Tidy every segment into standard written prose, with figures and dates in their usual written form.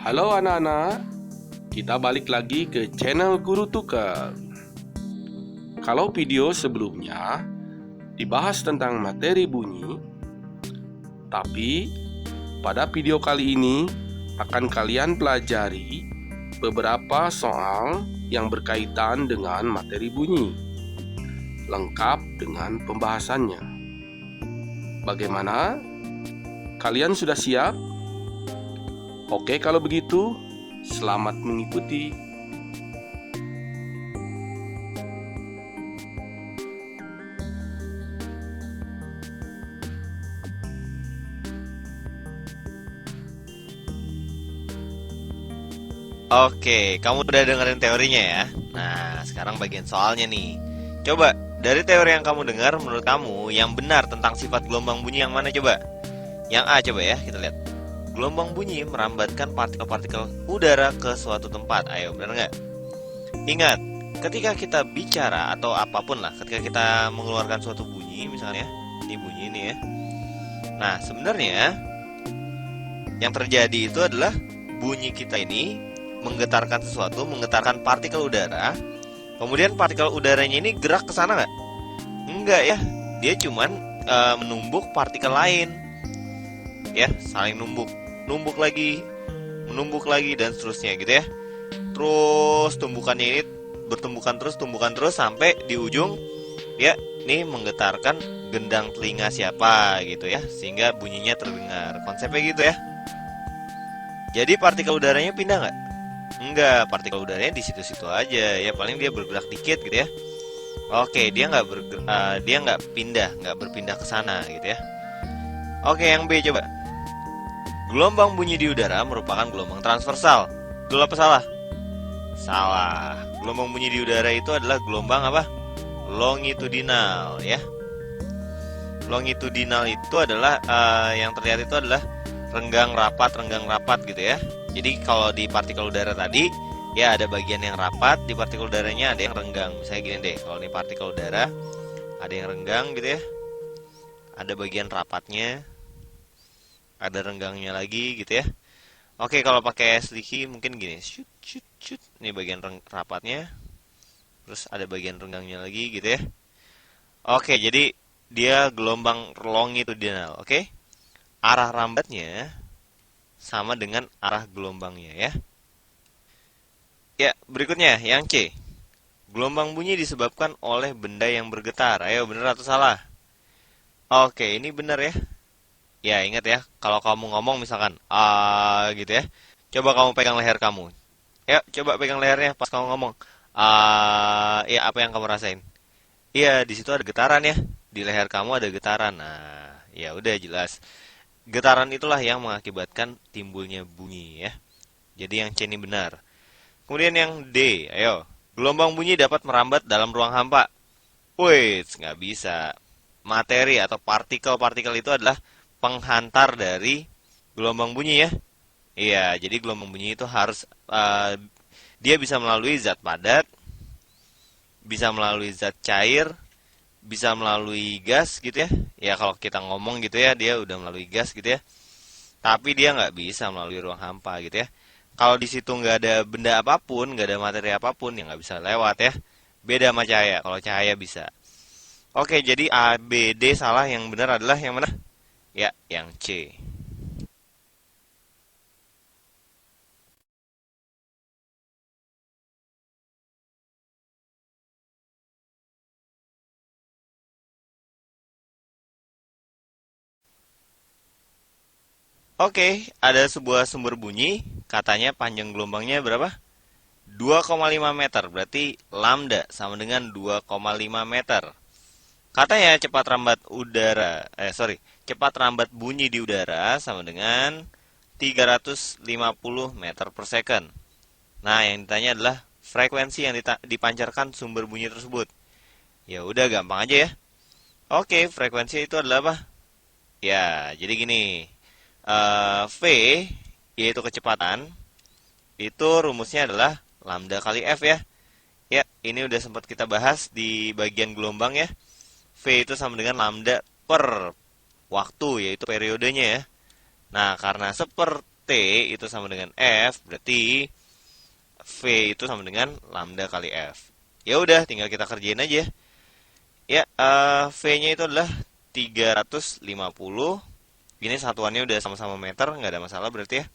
Halo anak-anak, kita balik lagi ke channel Guru Tukar. Kalau video sebelumnya dibahas tentang materi bunyi, tapi pada video kali ini akan kalian pelajari beberapa soal yang berkaitan dengan materi bunyi, lengkap dengan pembahasannya. Bagaimana? Kalian sudah siap? Oke, kalau begitu, selamat mengikuti. Oke, kamu udah dengerin teorinya ya? Nah, sekarang bagian soalnya nih. Coba, dari teori yang kamu dengar, menurut kamu yang benar tentang sifat gelombang bunyi yang mana coba? Yang A coba ya, kita lihat. Gelombang bunyi merambatkan partikel-partikel udara ke suatu tempat. Ayo, benar nggak? Ingat, ketika kita bicara atau apapun lah, ketika kita mengeluarkan suatu bunyi, misalnya, ini bunyi ini ya. Nah, sebenarnya yang terjadi itu adalah bunyi kita ini menggetarkan sesuatu, menggetarkan partikel udara. Kemudian partikel udaranya ini gerak ke sana nggak? Enggak ya, dia cuman menumbuk partikel lain, ya, saling numbuk, menumbuk lagi dan seterusnya gitu ya. Terus tumbukannya ini tumbukan terus sampai di ujung, ya, ini menggetarkan gendang telinga siapa gitu ya, sehingga bunyinya terdengar. Konsepnya gitu ya. Jadi partikel udaranya pindah nggak? Enggak, partikel udaranya di situ-situ aja ya, paling dia bergerak dikit gitu ya. Oke, dia nggak berpindah ke sana gitu ya. Oke, yang B coba. Gelombang bunyi di udara merupakan gelombang transversal. Betul apa salah? Salah. Gelombang bunyi di udara itu adalah gelombang apa? Longitudinal ya. Longitudinal itu adalah yang terlihat itu adalah renggang rapat gitu ya. Jadi kalau di partikel udara tadi, ya ada bagian yang rapat, di partikel udaranya ada yang renggang. Misalnya gini deh, kalau ini partikel udara ada yang renggang gitu ya, ada bagian rapatnya, ada renggangnya lagi gitu ya. Oke, kalau pakai sedikit mungkin gini, shoot, ini bagian rapatnya, terus ada bagian renggangnya lagi gitu ya. Oke, jadi dia gelombang longitudinal. Oke, arah rambatnya sama dengan arah gelombangnya ya. Ya, berikutnya yang C. Gelombang bunyi disebabkan oleh benda yang bergetar. Ayo, benar atau salah? Oke, ini benar ya. Ya, ingat ya, kalau kamu ngomong misalkan gitu ya. Coba kamu pegang leher kamu. Ya, coba pegang lehernya pas kamu ngomong. Ya, apa yang kamu rasain? Iya, di situ ada getaran ya. Di leher kamu ada getaran. Nah, ya udah jelas. Getaran itulah yang mengakibatkan timbulnya bunyi ya. Jadi yang C ini benar. Kemudian yang D, ayo. Gelombang bunyi dapat merambat dalam ruang hampa. Wih, nggak bisa. Materi atau partikel-partikel itu adalah penghantar dari gelombang bunyi ya. Iya, jadi gelombang bunyi itu harus dia bisa melalui zat padat, bisa melalui zat cair, bisa melalui gas gitu ya. Ya kalau kita ngomong gitu ya, dia udah melalui gas gitu ya. Tapi dia nggak bisa melalui ruang hampa gitu ya. Kalau di situ nggak ada benda apapun, nggak ada materi apapun, ya nggak bisa lewat ya. Beda sama cahaya. Kalau cahaya bisa. Oke, jadi A, B, D salah. Yang benar adalah yang mana? Ya, yang C. Oke, ada sebuah sumber bunyi. Katanya panjang gelombangnya berapa? 2,5 meter. Berarti lambda sama dengan 2,5 meter. Katanya cepat rambat bunyi di udara sama dengan 350 meter per second. Nah, yang ditanya adalah frekuensi yang dipancarkan sumber bunyi tersebut. Ya udah gampang aja ya. Oke, frekuensi itu adalah apa? Ya, jadi gini. V yaitu kecepatan. Itu rumusnya adalah lambda kali F ya. Ya, ini udah sempat kita bahas di bagian gelombang ya. V itu sama dengan lambda per waktu, yaitu periodenya ya. Nah, karena T itu sama dengan F, berarti V itu sama dengan lambda kali F. Ya udah, tinggal kita kerjain aja. Ya, V-nya itu adalah 350. Ini satuannya udah sama-sama meter, nggak ada masalah berarti ya.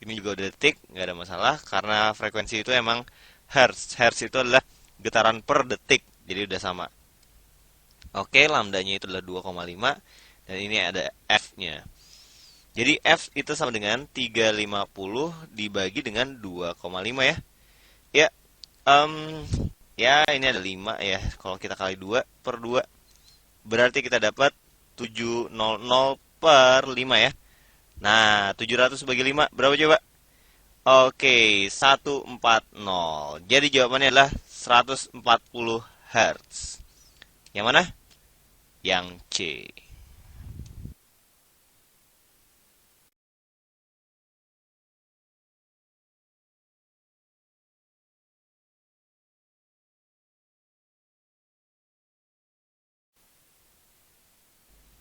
Ini juga udah detik, nggak ada masalah karena frekuensi itu emang hertz. Hertz itu adalah getaran per detik, jadi udah sama. Oke, lambdanya itu adalah 2,5 dan ini ada F-nya. Jadi F itu sama dengan 350 dibagi dengan 2,5 ya. Ya, ya ini ada 5 ya. Kalau kita kali 2 per 2 berarti kita dapat 700 per 5 ya. Nah, 700 bagi 5 berapa coba? Oke, 140. Jadi jawabannya adalah 140 Hz. Yang mana? Yang C.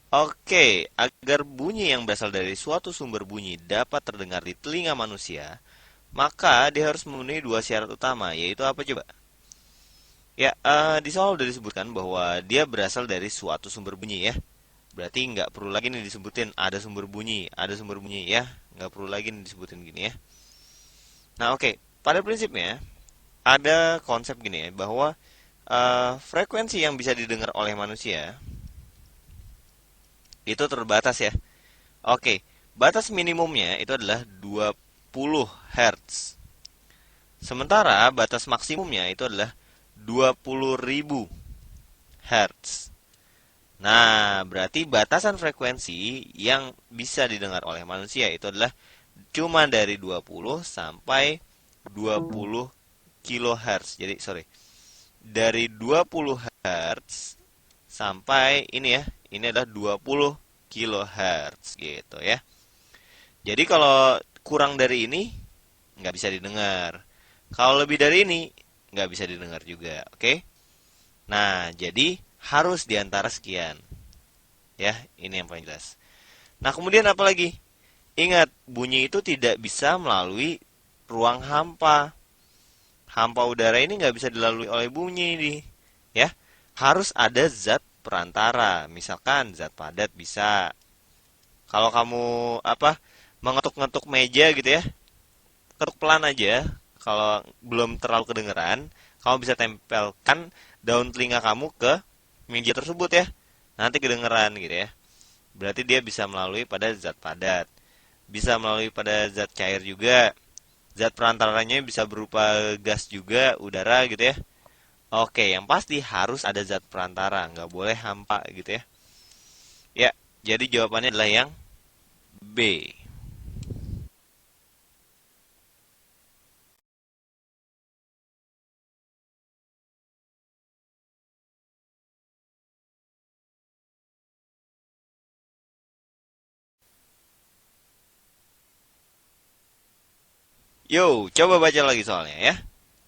Oke, agar bunyi yang berasal dari suatu sumber bunyi dapat terdengar di telinga manusia, maka dia harus memenuhi dua syarat utama, yaitu apa coba? Ya, di soal udah disebutkan bahwa dia berasal dari suatu sumber bunyi ya. Berarti nggak perlu lagi nih disebutin ada sumber bunyi ya. Nggak perlu lagi nih disebutin gini ya. Nah oke, pada prinsipnya ada konsep gini ya, bahwa frekuensi yang bisa didengar oleh manusia itu terbatas ya. Oke, batas minimumnya itu adalah 20 Hz. Sementara batas maksimumnya itu adalah 20.000 Hz. Nah, berarti batasan frekuensi yang bisa didengar oleh manusia itu adalah cuma dari 20 sampai 20 kilohertz. Jadi, sorry. Dari 20 Hz sampai ini ya, ini adalah 20 kilohertz gitu ya. Jadi kalau kurang dari ini nggak bisa didengar. Kalau lebih dari ini nggak bisa didengar juga, oke? Nah, jadi harus diantara sekian. Ya, ini yang paling jelas. Nah, kemudian apa lagi? Ingat, bunyi itu tidak bisa melalui ruang hampa. Hampa udara ini nggak bisa dilalui oleh bunyi nih. Ya, harus ada zat perantara. Misalkan zat padat bisa. Kalau kamu mengetuk-ngetuk meja gitu ya, ketuk pelan aja. Kalau belum terlalu kedengeran, kamu bisa tempelkan daun telinga kamu ke meja tersebut ya. Nanti kedengeran gitu ya. Berarti dia bisa melalui pada zat padat. Bisa melalui pada zat cair juga. Zat perantaranya bisa berupa gas juga, udara gitu ya. Oke, yang pasti harus ada zat perantara, nggak boleh hampa gitu ya. Ya, jadi jawabannya adalah yang B. Yo, coba baca lagi soalnya ya.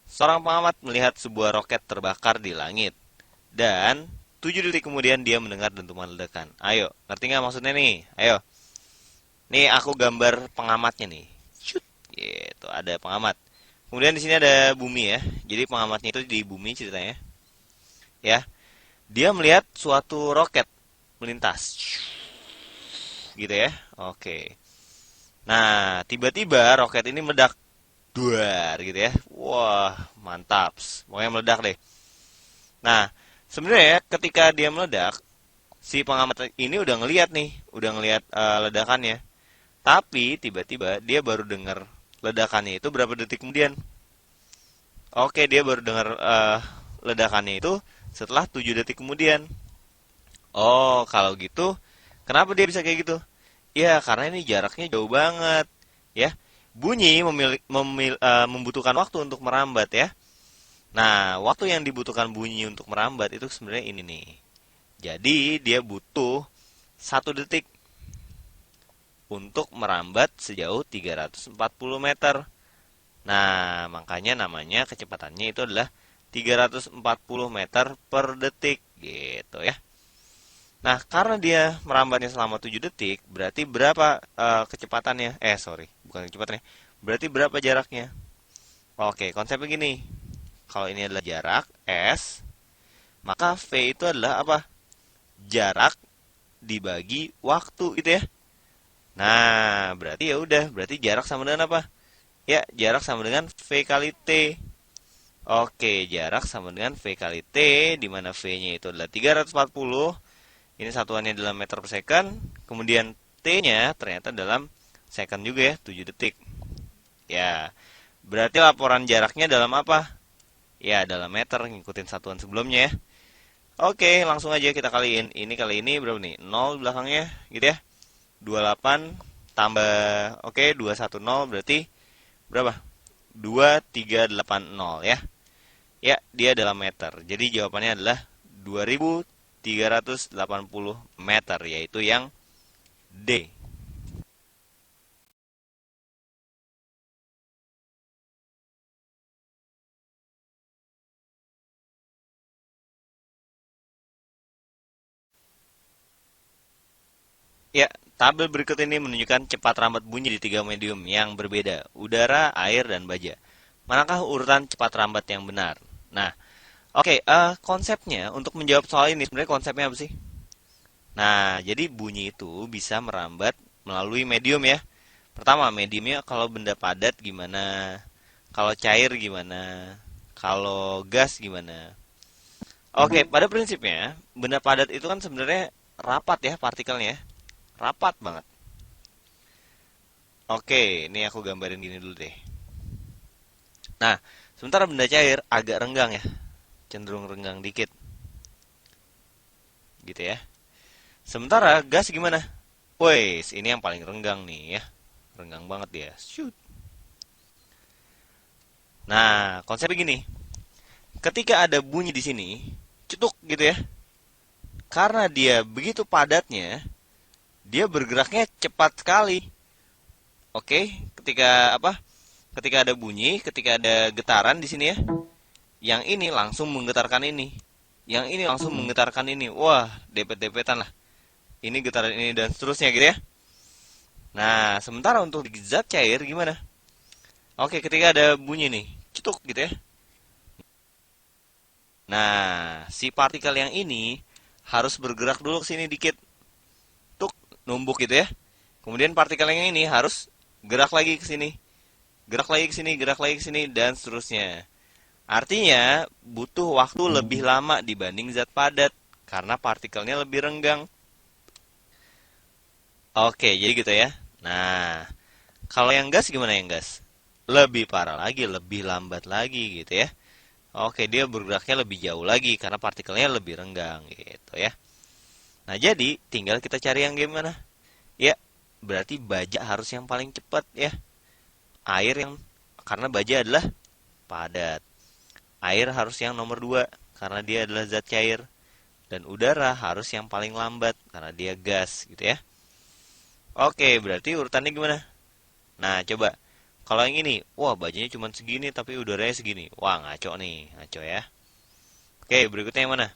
Seorang pengamat melihat sebuah roket terbakar di langit. Dan 7 detik kemudian dia mendengar dentuman ledakan. Ayo, ngerti nggak maksudnya nih? Ayo. Nih aku gambar pengamatnya nih. Shoot. Gitu, ada pengamat. Kemudian di sini ada bumi ya. Jadi pengamatnya itu di bumi ceritanya. Ya. Dia melihat suatu roket melintas. Gitu ya. Oke. Nah, tiba-tiba roket ini meledak. Duar gitu ya. Wah, mantap. Pokoknya meledak deh. Nah, sebenarnya ya, ketika dia meledak, si pengamat ini udah ngeliat nih, udah ngeliat ledakannya. Tapi tiba-tiba dia baru dengar ledakannya itu berapa detik kemudian. Oke, dia baru dengar ledakannya itu setelah 7 detik kemudian. Oh, kalau gitu, kenapa dia bisa kayak gitu? Ya, karena ini jaraknya jauh banget. Ya, bunyi membutuhkan waktu untuk merambat ya. Nah, waktu yang dibutuhkan bunyi untuk merambat itu sebenarnya ini nih. Jadi dia butuh 1 detik untuk merambat sejauh 340 meter. Nah, makanya namanya kecepatannya itu adalah 340 meter per detik gitu ya. Nah, karena dia merambatnya selama 7 detik, berarti berapa kecepatannya? Sorry, bukan kecepatannya. Berarti berapa jaraknya? Oke, konsepnya gini. Kalau ini adalah jarak S, maka V itu adalah apa? Jarak dibagi waktu gitu ya. Nah, berarti ya udah, berarti jarak sama dengan apa? Ya, jarak sama dengan V kali T. Oke, jarak sama dengan V kali T, di mana V-nya itu adalah 340. Ini satuannya dalam meter per second. Kemudian T-nya ternyata dalam second juga ya, 7 detik. Ya, berarti laporan jaraknya dalam apa? Ya, dalam meter, ngikutin satuan sebelumnya ya. Oke, langsung aja kita kaliin. Ini kali ini berapa nih? 0 belakangnya, gitu ya. 28 tambah, oke, 210 berarti berapa? 2380 ya. Ya, dia dalam meter. Jadi jawabannya adalah 2380 meter, yaitu yang D. Ya, tabel berikut ini menunjukkan cepat rambat bunyi di tiga medium yang berbeda, udara, air, dan baja. Manakah urutan cepat rambat yang benar? Nah, oke, konsepnya untuk menjawab soal ini sebenarnya konsepnya apa sih? Nah, jadi bunyi itu bisa merambat melalui medium ya. Pertama, mediumnya kalau benda padat gimana? Kalau cair gimana? Kalau gas gimana? Oke, pada prinsipnya, benda padat itu kan sebenarnya rapat ya partikelnya. Rapat banget. Oke, ini aku gambarin gini dulu deh. Nah, sementara benda cair agak renggang ya. Cenderung renggang dikit. Gitu ya. Sementara gas gimana? Wes, ini yang paling renggang nih ya. Renggang banget dia. Shoot. Nah, konsepnya gini. Ketika ada bunyi di sini, cetuk gitu ya. Karena dia begitu padatnya, dia bergeraknya cepat sekali. Oke, ketika apa? Ketika ada bunyi, ketika ada getaran di sini ya, yang ini langsung menggetarkan ini, yang ini langsung menggetarkan ini. Wah, depet-depetan lah. Ini getaran ini dan seterusnya gitu ya. Nah, sementara untuk zat cair gimana? Oke, ketika ada bunyi nih, cetuk gitu ya. Nah, si partikel yang ini harus bergerak dulu ke sini dikit, tuk, numbuk gitu ya. Kemudian partikel yang ini harus gerak lagi ke sini, gerak lagi ke sini, gerak lagi ke sini, dan seterusnya. Artinya, butuh waktu lebih lama dibanding zat padat, karena partikelnya lebih renggang. Oke, jadi gitu ya. Nah, kalau yang gas gimana yang gas? Lebih parah lagi, lebih lambat lagi gitu ya. Oke, dia bergeraknya lebih jauh lagi, karena partikelnya lebih renggang gitu ya. Nah, jadi tinggal kita cari yang gimana? Ya, berarti baja harus yang paling cepat ya. Air yang, karena baja adalah padat. Air harus yang nomor 2 karena dia adalah zat cair. Dan udara harus yang paling lambat karena dia gas gitu ya. Oke, berarti urutannya gimana? Nah, coba. Kalau yang ini, wah bajanya cuma segini tapi udaranya segini. Wah, ngaco nih, ngaco ya. Oke, berikutnya yang mana?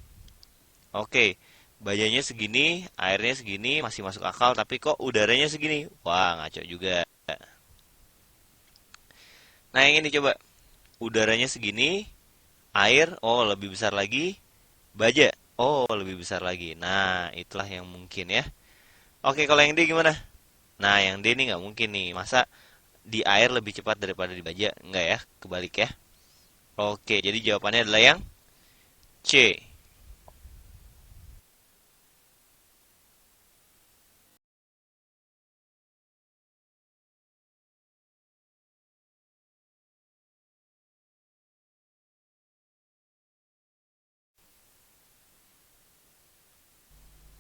Oke, bajanya segini, airnya segini, masih masuk akal tapi kok udaranya segini? Wah, ngaco juga. Nah, yang ini coba. Udaranya segini, air, oh lebih besar lagi, baja, oh lebih besar lagi. Nah, itulah yang mungkin ya. Oke, kalau yang D gimana? Nah, yang D ini nggak mungkin nih. Masa di air lebih cepat daripada di baja? Nggak ya, kebalik ya. Oke, jadi jawabannya adalah yang C.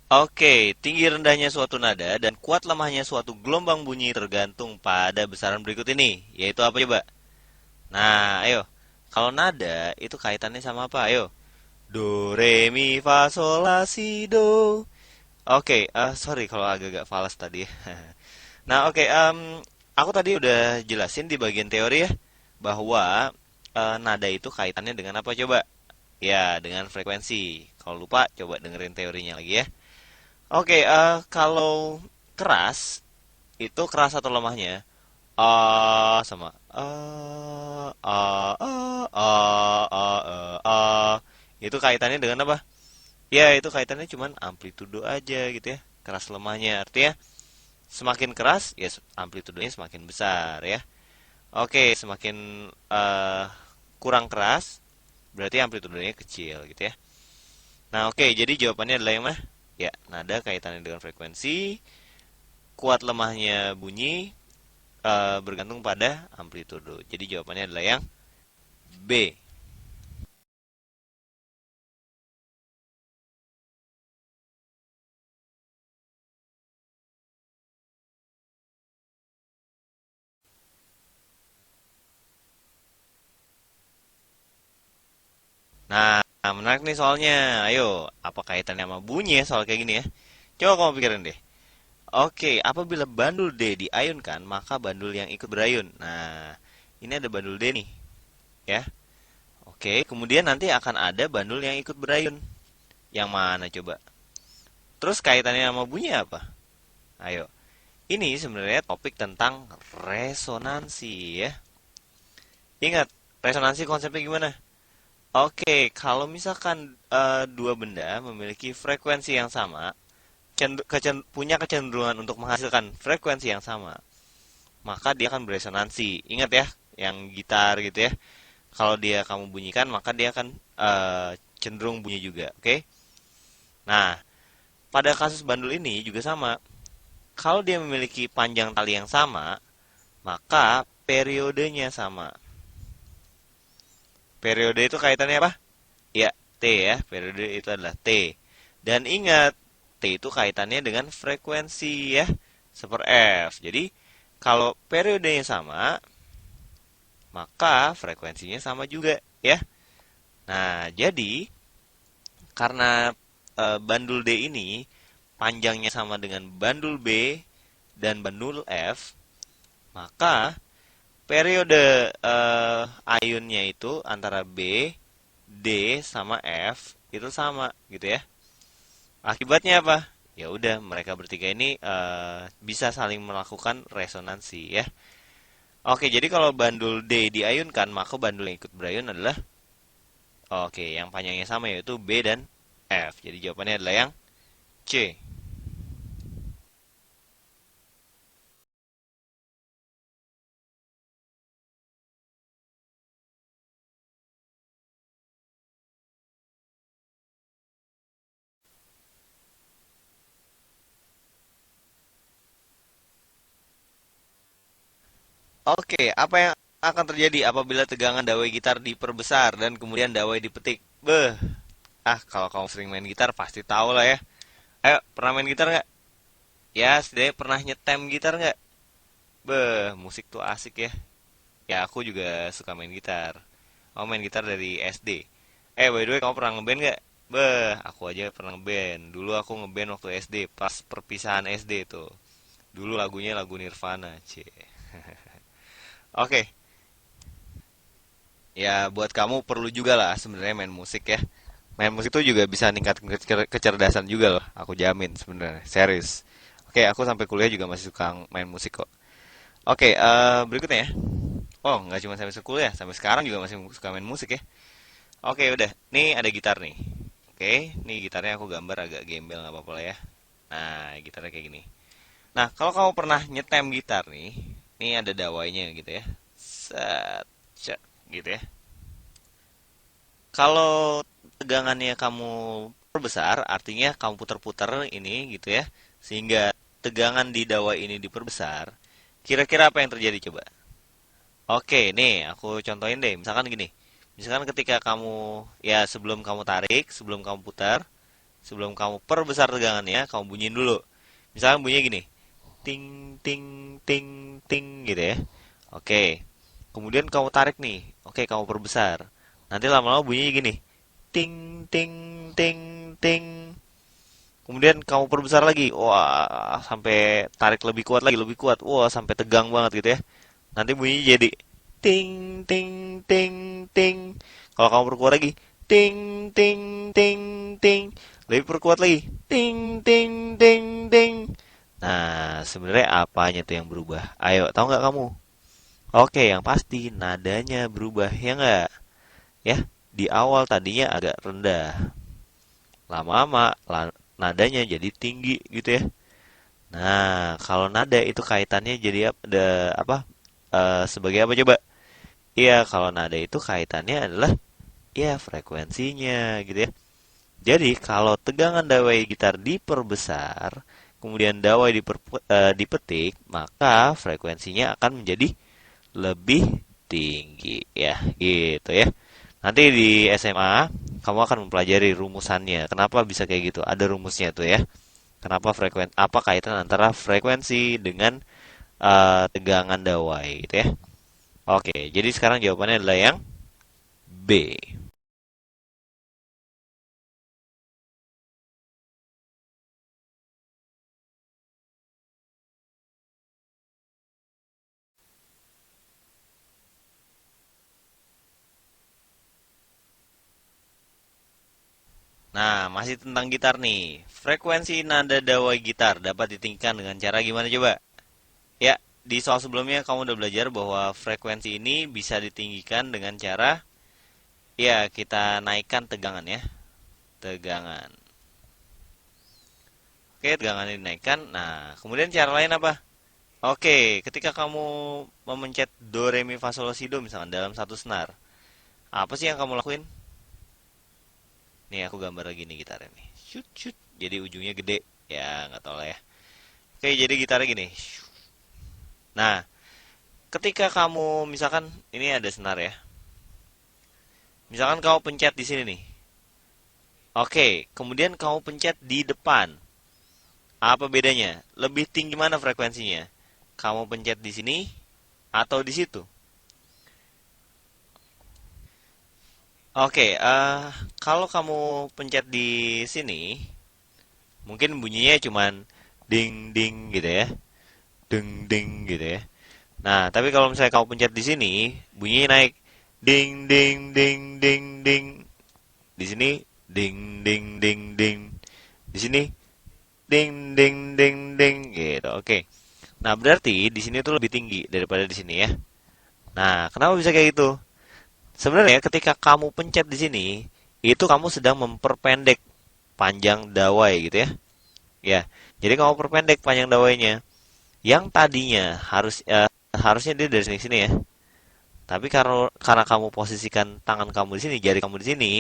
Oke, tinggi rendahnya suatu nada dan kuat lemahnya suatu gelombang bunyi tergantung pada besaran berikut ini. Yaitu apa coba? Nah, ayo. Kalau nada itu kaitannya sama apa? Ayo. Do, re, mi, fa, sol, la, si, do. Oke, sorry kalau agak-agak falas tadi. Nah, oke, aku tadi udah jelasin di bagian teori ya bahwa nada itu kaitannya dengan apa coba? Ya, dengan frekuensi. Kalau lupa, coba dengerin teorinya lagi ya. Oke, kalau keras itu keras atau lemahnya? Sama itu kaitannya dengan apa? Ya, itu kaitannya cuman amplitudo aja gitu ya. Keras lemahnya artinya semakin keras ya amplitudonya semakin besar ya. Oke, semakin kurang keras berarti amplitudonya kecil gitu ya. Nah, oke, jadi jawabannya adalah yang mana? Ya, nada kaitannya dengan frekuensi, kuat lemahnya bunyi bergantung pada amplitudo. Jadi jawabannya adalah yang B. Nah, menarik nih soalnya. Ayo, apa kaitannya sama bunyi ya soal kayak gini ya? Coba kamu pikirin deh. Oke, apabila bandul D diayunkan, maka bandul yang ikut berayun. Nah, ini ada bandul D nih, ya. Oke, kemudian nanti akan ada bandul yang ikut berayun. Yang mana coba? Terus kaitannya sama bunyi apa? Ayo. Ini sebenarnya topik tentang resonansi ya. Ingat, resonansi konsepnya gimana? Oke, kalau misalkan dua benda memiliki frekuensi yang sama, punya kecenderungan untuk menghasilkan frekuensi yang sama, maka dia akan beresonansi. Ingat ya, yang gitar gitu ya. Kalau dia kamu bunyikan, maka dia akan cenderung bunyi juga. Oke? Nah, pada kasus bandul ini juga sama. Kalau dia memiliki panjang tali yang sama, maka periodenya sama. Periode itu kaitannya apa? Ya, T ya. Periode itu adalah T. Dan ingat, T itu kaitannya dengan frekuensi ya. Seper F. Jadi, kalau periodenya sama, maka frekuensinya sama juga ya. Nah, jadi karena bandul D ini panjangnya sama dengan bandul B dan bandul F, maka periode ayunnya itu antara B, D sama F itu sama gitu ya. Akibatnya apa? Ya udah mereka bertiga ini bisa saling melakukan resonansi ya. Oke, jadi kalau bandul D diayunkan, maka bandul yang ikut berayun adalah oke, yang panjangnya sama yaitu B dan F. Jadi jawabannya adalah yang C. Oke, apa yang akan terjadi apabila tegangan dawai gitar diperbesar dan kemudian dawai dipetik? Beh, kalau kamu sering main gitar pasti tahu lah ya. Ayo, pernah main gitar nggak? Ya, setidaknya pernah nyetem gitar nggak? Beh, musik tuh asik ya. Ya, aku juga suka main gitar. Aku main gitar dari SD. By the way, kamu pernah ngeband nggak? Beh, aku aja pernah ngeband. Dulu aku ngeband waktu SD, pas perpisahan SD tuh. Dulu lagunya lagu Nirvana, cie. Oke, ya buat kamu perlu juga lah sebenarnya main musik ya. Main musik tuh juga bisa ningkatin kecerdasan juga loh. Aku jamin sebenarnya, serius. Oke, aku sampai kuliah juga masih suka main musik kok. Oke, berikutnya ya. Oh, nggak cuma sampai kuliah, sampai sekarang juga masih suka main musik ya. Oke, udah. Nih ada gitar nih. Oke, nih gitarnya aku gambar agak gembel nggak apa-apa lah ya. Nah, gitarnya kayak gini. Nah, kalau kamu pernah nyetem gitar nih ada dawainya gitu ya. Set, cet, gitu ya. Kalau tegangannya kamu perbesar, artinya kamu putar-putar ini gitu ya, sehingga tegangan di dawai ini diperbesar. Kira-kira apa yang terjadi coba? Oke, nih aku contohin deh. Misalkan gini. Misalkan ketika kamu ya sebelum kamu tarik, sebelum kamu putar, sebelum kamu perbesar tegangannya, kamu bunyiin dulu. Misalkan bunyinya gini. Ting ting ting ting gitu ya. Oke. Kemudian kamu tarik nih. Oke, kamu perbesar. Nanti lama-lama bunyinya gini. Ting ting ting ting. Kemudian kamu perbesar lagi. Wah, sampai tarik lebih kuat lagi, lebih kuat. Wah, sampai tegang banget gitu ya. Nanti bunyinya jadi ting ting ting ting. Kalau kamu perkuat lagi ting ting ting ting. Lebih perkuat lagi. Ding, ding, ding, ding. Nah, sebenarnya apanya tuh yang berubah? Ayo, tahu nggak kamu? Oke, yang pasti nadanya berubah, ya nggak? Ya, di awal tadinya agak rendah. Lama-lama nadanya jadi tinggi gitu ya. Nah, kalau nada itu kaitannya jadi apa? Sebagai apa coba? Iya, kalau nada itu kaitannya adalah ya frekuensinya gitu ya. Jadi kalau tegangan dawai gitar diperbesar, kemudian dawai dipetik, maka frekuensinya akan menjadi lebih tinggi ya, gitu ya. Nanti di SMA kamu akan mempelajari rumusannya. Kenapa bisa kayak gitu? Ada rumusnya tuh ya. Kenapa apa kaitan antara frekuensi dengan tegangan dawai gitu ya. Oke, jadi sekarang jawabannya adalah yang B. Nah, masih tentang gitar nih. Frekuensi nada dawai gitar dapat ditingkatkan dengan cara gimana coba? Ya, di soal sebelumnya kamu udah belajar bahwa frekuensi ini bisa ditinggikan dengan cara ya kita naikkan tegangan ya. Tegangan. Oke, tegangan dinaikkan. Nah, kemudian cara lain apa? Oke, ketika kamu memencet do re mi fa sol la si do misalkan dalam satu senar, apa sih yang kamu lakuin? Nih aku gambar lagi nih gitarnya nih. Shoot shoot. Jadi ujungnya gede. Ya nggak tahu lah ya. Oke, jadi gitarnya gini. Nah, ketika kamu misalkan ini ada senar ya. Misalkan kamu pencet di sini nih. Oke, kemudian kamu pencet di depan. Apa bedanya? Lebih tinggi mana frekuensinya? Kamu pencet di sini atau di situ? Oke, kalau kamu pencet di sini, mungkin bunyinya cuman ding ding gitu ya, ding ding gitu ya. Nah, tapi kalau misalnya kamu pencet di sini, bunyinya naik ding ding ding ding ding. Di sini ding ding ding ding. Di sini ding ding ding ding gitu. Oke. Nah, berarti di sini tuh lebih tinggi daripada di sini ya. Nah, kenapa bisa kayak gitu? Sebenarnya ketika kamu pencet di sini, itu kamu sedang memperpendek panjang dawai gitu ya. Ya, jadi kamu perpendek panjang dawainya. Yang tadinya harusnya dia dari sini sini ya. Tapi karena kamu posisikan tangan kamu di sini, jari kamu di sini,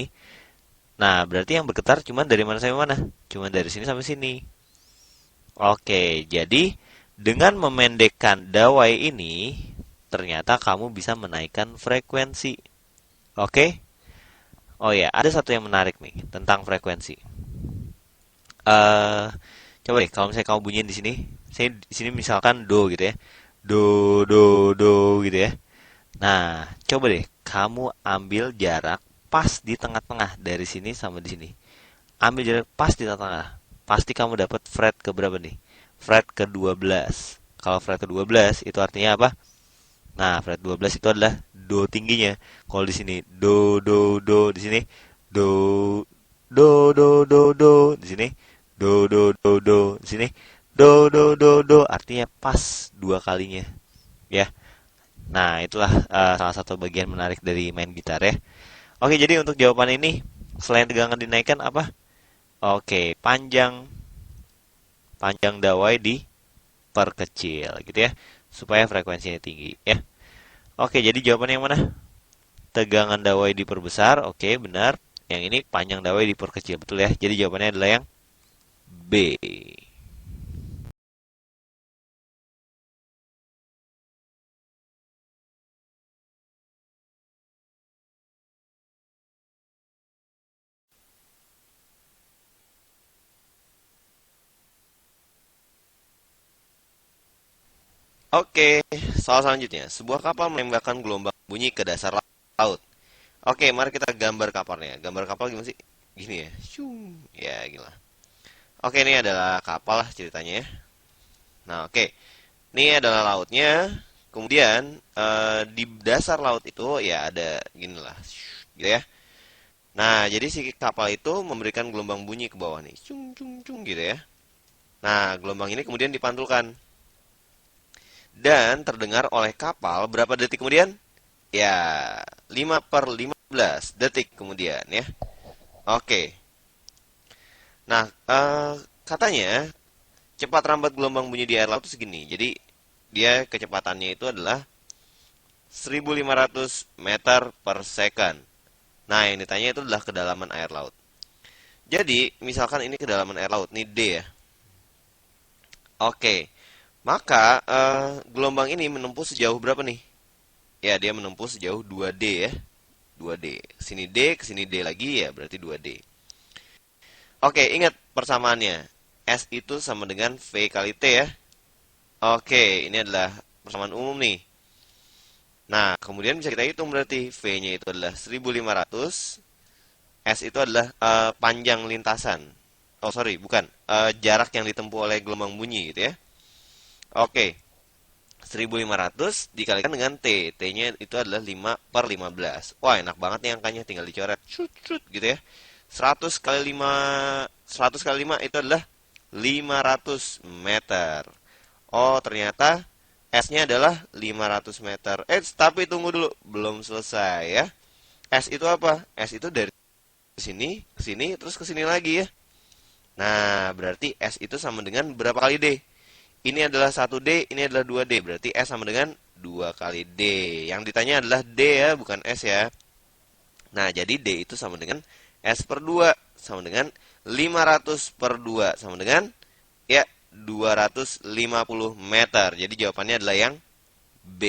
nah berarti yang bergetar cuma dari mana sampai mana? Cuma dari sini sampai sini. Oke, jadi dengan memendekkan dawai ini, ternyata kamu bisa menaikkan frekuensi. Oke? Oh ya, ada satu yang menarik nih tentang frekuensi. eh Coba deh, kalau misalnya kamu bunyiin di sini, saya di sini misalkan do gitu ya, do do do gitu ya. Nah, coba deh, kamu ambil jarak pas di tengah-tengah dari sini sama di sini. Ambil jarak pas di tengah-tengah. Pasti kamu dapat fret ke berapa nih? Fret ke 12. Kalau fret ke 12 itu artinya apa? Nah, fret 12 itu adalah do tingginya. Kalau di sini do do do, di sini do do do do do, di sini do do do do, di sini do do do do, artinya pas dua kalinya, ya. Nah, itulah salah satu bagian menarik dari main gitar ya. Oke, jadi untuk jawaban ini selain tegangan dinaikkan apa? Oke, panjang panjang dawai diperkecil gitu ya, supaya frekuensinya tinggi ya. Oke, jadi jawaban yang mana? Tegangan dawai diperbesar, oke benar. Yang ini panjang dawai diperkecil, betul ya. Jadi jawabannya adalah yang B. Oke, soal selanjutnya. Sebuah kapal menembakkan gelombang bunyi ke dasar laut. Oke, mari kita gambar kapalnya. Gambar kapal gimana sih? Gini ya. Shung. Ya, gila. Oke, ini adalah kapal lah ceritanya ya. Nah, oke. Ini adalah lautnya. Kemudian di dasar laut itu ya ada gini lah. Gitu ya. Nah, jadi si kapal itu memberikan gelombang bunyi ke bawah nih. Cung, cung, cung gitu ya. Nah, gelombang ini kemudian dipantulkan. Dan terdengar oleh kapal berapa detik kemudian? Ya, 5/15 detik kemudian ya. Oke. Nah, katanya cepat rambat gelombang bunyi di air laut itu segini. Jadi, dia kecepatannya itu adalah 1500 meter per second. Nah, yang ditanya itu adalah kedalaman air laut. Jadi, misalkan ini kedalaman air laut, nih D ya. Oke, maka gelombang ini menempuh sejauh berapa nih? Ya, dia menempuh sejauh 2D ya. 2D. Sini D, ke sini D lagi ya, berarti 2D. Oke, ingat persamaannya. S itu sama dengan V kali T ya. Oke, ini adalah persamaan umum nih. Nah, kemudian bisa kita hitung berarti V-nya itu adalah 1500. S itu adalah panjang lintasan. Oh, sorry, bukan. Jarak yang ditempuh oleh gelombang bunyi gitu ya. Oke, 1500 dikalikan dengan T. T-nya itu adalah 5/15. Wah, enak banget nih angkanya, tinggal dicoret. Cut, cut, gitu ya. 100 kali 5, 100 kali 5 itu adalah 500 meter. Oh, ternyata S-nya adalah 500 meter. Tapi tunggu dulu, belum selesai ya. S itu apa? S itu dari sini ke sini terus ke sini lagi ya. Nah, berarti S itu sama dengan berapa kali D? Ini adalah 1D, ini adalah 2D. Berarti S sama dengan 2 kali D. Yang ditanya adalah D ya, bukan S ya. Nah, jadi D itu sama dengan S per 2. Sama dengan 500/2. Sama dengan, ya, 250 meter. Jadi jawabannya adalah yang B.